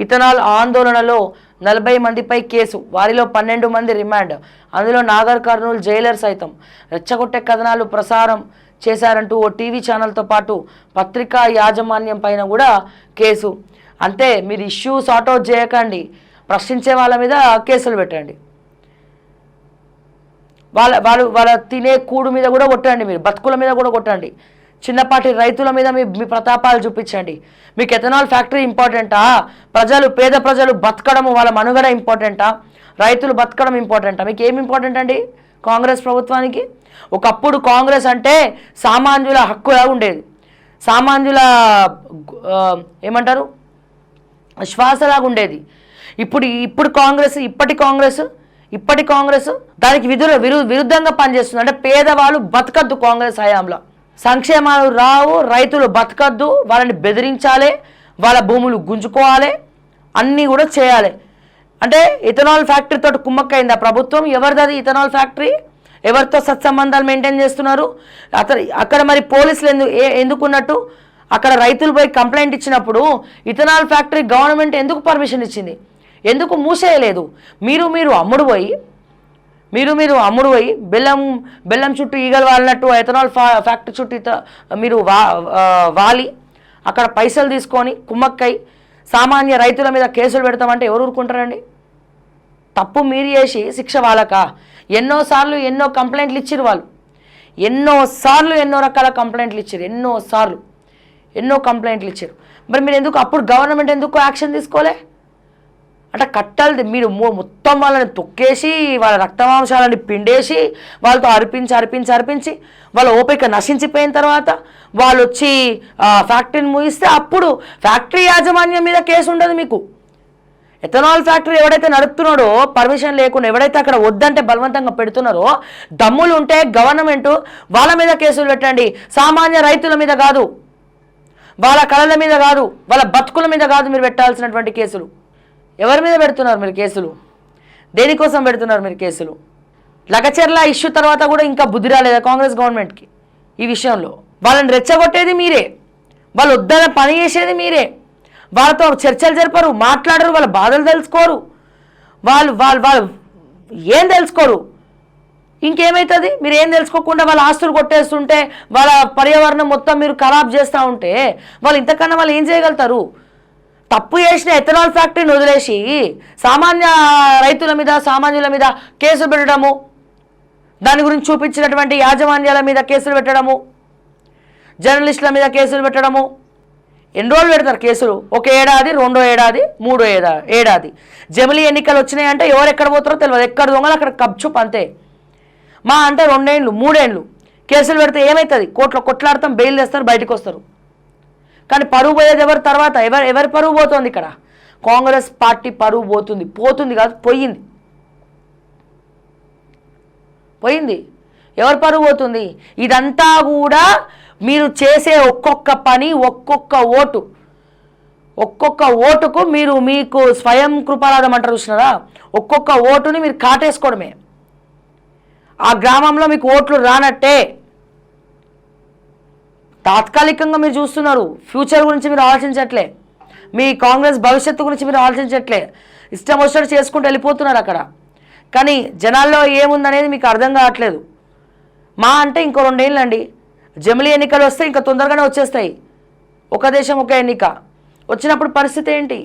Ethanol ఆందోళనలో 40 మందిపై case, వారిలో 12 మంది రిమాండ్, అందులో నాగర్ కర్నూలు జైలర్ సైతం. రెచ్చగొట్టే కథనాలు ప్రసారం చేశారంటూ ఓ టీవీ ఛానల్తో పాటు పత్రికా యాజమాన్యం పైన కూడా కేసు. అంతే, మీరు ఇష్యూ సార్ట్అవుట్ చేయకండి, ప్రశ్నించే వాళ్ళ మీద కేసులు పెట్టండి, వాళ్ళ తినే కూడు మీద కూడా కొట్టండి, మీరు బతుకుల మీద కూడా కొట్టండి, చిన్నపాటి రైతుల మీద మీ ప్రతాపాలు చూపించండి. మీకు ఎథనాల్ ఫ్యాక్టరీ ఇంపార్టెంటా? పేద ప్రజలు బతకడము, వాళ్ళ మనుగడ ఇంపార్టెంటా? రైతులు బతకడం ఇంపార్టెంటా? మీకు ఏమి ఇంపార్టెంట్ అండి కాంగ్రెస్ ప్రభుత్వానికి? ఒకప్పుడు కాంగ్రెస్ అంటే సామాన్యుల హక్కులా ఉండేది, సామాన్యుల ఏమంటారు శ్వాసలాగా ఉండేది. ఇప్పుడు ఇప్పటి కాంగ్రెస్ దానికి విరుద్ధంగా పనిచేస్తుంది. అంటే పేదవాళ్ళు బతకద్దు కాంగ్రెస్ హయాంలో, సంక్షేమాలు రావు, రైతులు బతకద్దు, వాళ్ళని బెదిరించాలి, వాళ్ళ భూములు గుంజుకోవాలి, అన్నీ కూడా చేయాలి. అంటే ఇథనాల్ ఫ్యాక్టరీ తోటి కుమ్మక్కైంది ఆ ప్రభుత్వం. ఎవరిది ఇథనాల్ ఫ్యాక్టరీ? ఎవరితో సత్సంబంధాలు మెయింటైన్ చేస్తున్నారు? అక్కడ మరి పోలీసులు ఎందుకున్నట్టు? అక్కడ రైతులు పోయి కంప్లైంట్ ఇచ్చినప్పుడు ఇథనాల్ ఫ్యాక్టరీ గవర్నమెంట్ ఎందుకు పర్మిషన్ ఇచ్చింది? ఎందుకు మూసేయలేదు? మీరు అమ్ముడు పోయి బెల్లం చుట్టూ ఈగలు వాలినట్టు ఎథనాల్ ఫ్యాక్టరీ చుట్టూ మీరు వాలి అక్కడ పైసలు తీసుకొని కుమ్మక్కై సామాన్య రైతుల మీద కేసులు పెడతామంటే ఎవరు ఊరుకుంటారండి? తప్పు మీరు చేసి శిక్ష వాళ్ళకా? ఎన్నోసార్లు ఎన్నో కంప్లైంట్లు ఇచ్చారు వాళ్ళు, ఎన్నో రకాల కంప్లైంట్లు ఇచ్చారు, ఎన్నో కంప్లైంట్లు ఇచ్చారు. మరి మీరు ఎందుకు అప్పుడు గవర్నమెంట్ ఎందుకు యాక్షన్ తీసుకోలే? అంటే కట్టాలి, మీరు మొత్తం వాళ్ళని తొక్కేసి వాళ్ళ రక్తమాంశాలని పిండేసి వాళ్ళతో అర్పించి వాళ్ళ ఓపిక నశించిపోయిన తర్వాత వాళ్ళు వచ్చి ఫ్యాక్టరీని ముగిస్తే అప్పుడు ఫ్యాక్టరీ యాజమాన్యం మీద కేసు ఉండదు మీకు. ఎథనాల్ ఫ్యాక్టరీ ఎవడైతే నడుపుతున్నాడో పర్మిషన్ లేకుండా, ఎవడైతే అక్కడ వద్దంటే బలవంతంగా పెడుతున్నారో, దమ్ములు ఉంటే గవర్నమెంట్ వాళ్ళ మీద కేసులు పెట్టండి, సామాన్య రైతుల మీద కాదు, వాళ్ళ కళల మీద కాదు, వాళ్ళ బతుకుల మీద కాదు మీరు పెట్టాల్సినటువంటి కేసులు. ఎవరి మీద పెడుతున్నారు మీరు కేసులు? దేనికోసం పెడుతున్నారు మీరు కేసులు? లగచెర్ల ఇష్యూ తర్వాత కూడా ఇంకా బుద్ధి రాలేదా కాంగ్రెస్ గవర్నమెంట్కి ఈ విషయంలో? వాళ్ళని రెచ్చగొట్టేది మీరే, వాళ్ళు వద్దన పని చేసేది మీరే, వాళ్ళతో చర్చలు జరపరు, మాట్లాడరు, వాళ్ళ బాధలు తెలుసుకోరు, వాళ్ళు ఏం తెలుసుకోరు. ఇంకేమవుతుంది? మీరు ఏం తెలుసుకోకుండా వాళ్ళ ఆస్తులు కొట్టేస్తుంటే, వాళ్ళ పర్యావరణం మొత్తం మీరు ఖరాబ్ చేస్తూ ఉంటే వాళ్ళు ఇంతకన్నా వాళ్ళు ఏం చేయగలుగుతారు? తప్పు చేసిన ఎథనాల్ ఫ్యాక్టరీని వదిలేసి సామాన్యుల మీద కేసులు పెట్టడము, దాని గురించి చూపించినటువంటి యాజమాన్యాల మీద కేసులు పెట్టడము, జర్నలిస్టుల మీద కేసులు పెట్టడము. ఎన్ని రోజులు పెడతారు కేసులు? ఒక ఏడాది, 2వ ఏడాది, 3వ ఏడాది. జమిలీ ఎన్నికలు వచ్చినాయంటే ఎవరు ఎక్కడ పోతారో తెలియదు, ఎక్కడ దొంగలు అక్కడ కప్చుప్ అంతే. మా అంటే 2 ఏళ్ళు 3 ఏళ్ళు కేసులు పెడితే ఏమవుతుంది? కోర్టులో కొట్లాడతాం, బెయిల్ చేస్తారు, బయటకు వస్తారు. కానీ పరువు పోయేది ఎవరు? తర్వాత ఎవరి పరువు పోతుంది? ఇక్కడ కాంగ్రెస్ పార్టీ పరువు పోతుంది కాదు, పోయింది. ఎవరి పరువు పోతుంది? ఇదంతా కూడా మీరు చేసే ఒక్కొక్క పని, ఒక్కొక్క ఓటుకు మీకు స్వయం కృపారాధం అంటారు చూసినారా, ఒక్కొక్క ఓటుని మీరు కాటేసుకోవడమే. ఆ గ్రామంలో మీకు ఓట్లు రానట్టే. తాత్కాలికంగా మీరు చూస్తున్నారు, ఫ్యూచర్ గురించి మీరు ఆలోచించట్లే, మీ కాంగ్రెస్ భవిష్యత్తు గురించి మీరు ఆలోచించట్లే, ఇష్టం వచ్చినట్టు చేసుకుంటూ వెళ్ళిపోతున్నారు అక్కడ. కానీ జనాల్లో ఏముందనేది మీకు అర్థం కావట్లేదు. మా అంటే ఇంకో 2 ఏళ్ళు అండి, జమిలీ ఎన్నికలు వస్తే ఇంకా తొందరగానే వచ్చేస్తాయి. ఒక దేశం ఒక ఎన్నిక వచ్చినప్పుడు పరిస్థితి ఏంటి?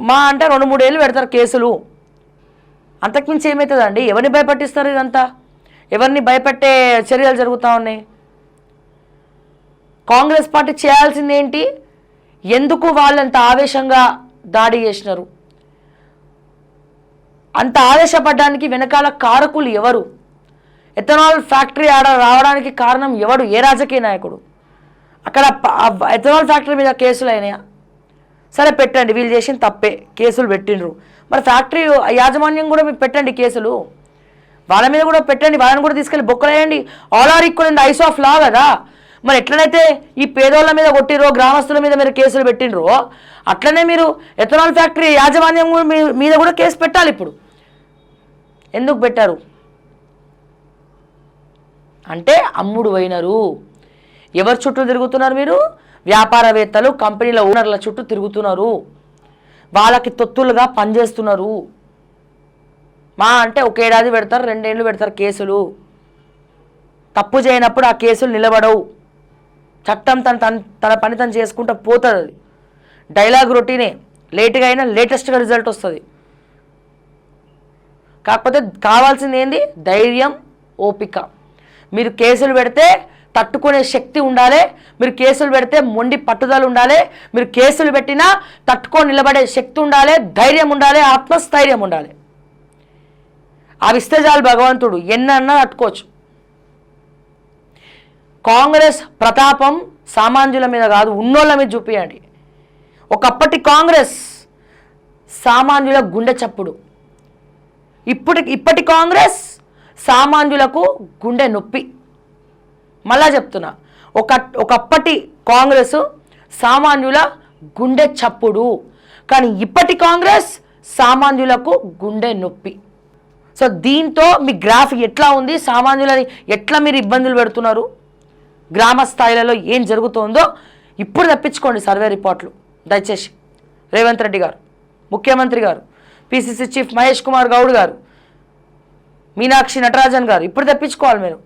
మా అంటే 2-3 ఏళ్ళు పెడతారు కేసులు, అంతకుమించి ఏమవుతుందండి? ఎవరిని భయపట్టిస్తారు? ఇదంతా ఎవరిని భయపెట్టే చర్యలు జరుగుతూ ఉన్నాయి. కాంగ్రెస్ పార్టీ చేయాల్సింది ఏంటి? ఎందుకు వాళ్ళంత ఆవేశంగా దాడి చేసినారు? అంత ఆవేశపడడానికి వెనకాల కారకులు ఎవరు? ఎథనాల్ ఫ్యాక్టరీ రావడానికి కారణం ఎవడు? ఏ రాజకీయ నాయకుడు? అక్కడ ఎథనాల్ ఫ్యాక్టరీ మీద కేసులు అయినాయా? సరే పెట్టండి, వీళ్ళు చేసిన తప్పే, కేసులు పెట్టిండ్రు. మరి ఫ్యాక్టరీ యాజమాన్యం కూడా మీరు పెట్టండి కేసులు, వాళ్ళ మీద కూడా పెట్టండి, వాళ్ళని కూడా తీసుకెళ్ళి బొక్కలేయండి. All are equal in the eyes of law కదా. మరి ఎట్లనైతే ఈ పేదోళ్ళ మీద కొట్టిరో, గ్రామస్తుల మీద మీరు కేసులు పెట్టినరో, అట్లనే మీరు ఎథనాల్ ఫ్యాక్టరీ యాజమాన్యం మీద కూడా కేసు పెట్టాలి. ఇప్పుడు ఎందుకు పెట్టారు అంటే అమ్ముడు పోయినారు. ఎవరు చుట్టూ తిరుగుతున్నారు మీరు? వ్యాపారవేత్తలు కంపెనీల ఓనర్ల చుట్టూ తిరుగుతున్నారు, వాళ్ళకి తొత్తులుగా పనిచేస్తున్నారు. మా అంటే ఒక ఏడాది పెడతారు, 2 ఏళ్ళు పెడతారు కేసులు. తప్పు చేయనప్పుడు ఆ కేసులు నిలబడవు. చట్టం తన పని తను చేసుకుంటూ పోతుంది. అది డైలాగ్ రొటీనే, లేట్గా అయినా లేటెస్ట్గా రిజల్ట్ వస్తుంది. కాకపోతే కావాల్సింది ఏంది? ధైర్యం, ఓపిక. మీరు కేసులు పెడితే తట్టుకునే శక్తి ఉండాలి, మీరు కేసులు పెడితే మొండి పట్టుదల ఉండాలి, మీరు కేసులు పెట్టినా తట్టుకొని నిలబడే శక్తి ఉండాలి, ధైర్యం ఉండాలి, ఆత్మస్థైర్యం ఉండాలి. అవి ఇస్తే చాలు భగవంతుడు ఎన్నన్నా తట్టుకోవచ్చు. కాంగ్రెస్ ప్రతాపం సామాన్యుల మీద కాదు, ఉన్నోళ్ళ మీద చూపియండి. ఒకప్పటి కాంగ్రెస్ సామాన్యుల గుండె చప్పుడు, ఇప్పటి కాంగ్రెస్ సామాన్యులకు గుండె నొప్పి. మళ్ళా చెప్తున్నా, ఒకప్పటి కాంగ్రెస్ సామాన్యుల గుండె చప్పుడు, కానీ ఇప్పటి కాంగ్రెస్ సామాన్యులకు గుండె నొప్పి. సో దీంతో మీ గ్రాఫ్ ఎట్లా ఉంది? సామాన్యులని ఎట్లా మీరు ఇబ్బందులు పెడుతున్నారు? గ్రామ స్థాయిలలో ఏం జరుగుతుందో ఇప్పుడు తెప్పించుకోండి సర్వే రిపోర్ట్లు దయచేసి. రేవంత్ రెడ్డి గారు, ముఖ్యమంత్రి గారు, పిసిసి చీఫ్ మహేష్ కుమార్ గౌడ్ గారు, మీనాక్షి నటరాజన్ గారు, ఇప్పుడు తెప్పించుకోవాలి మీరు.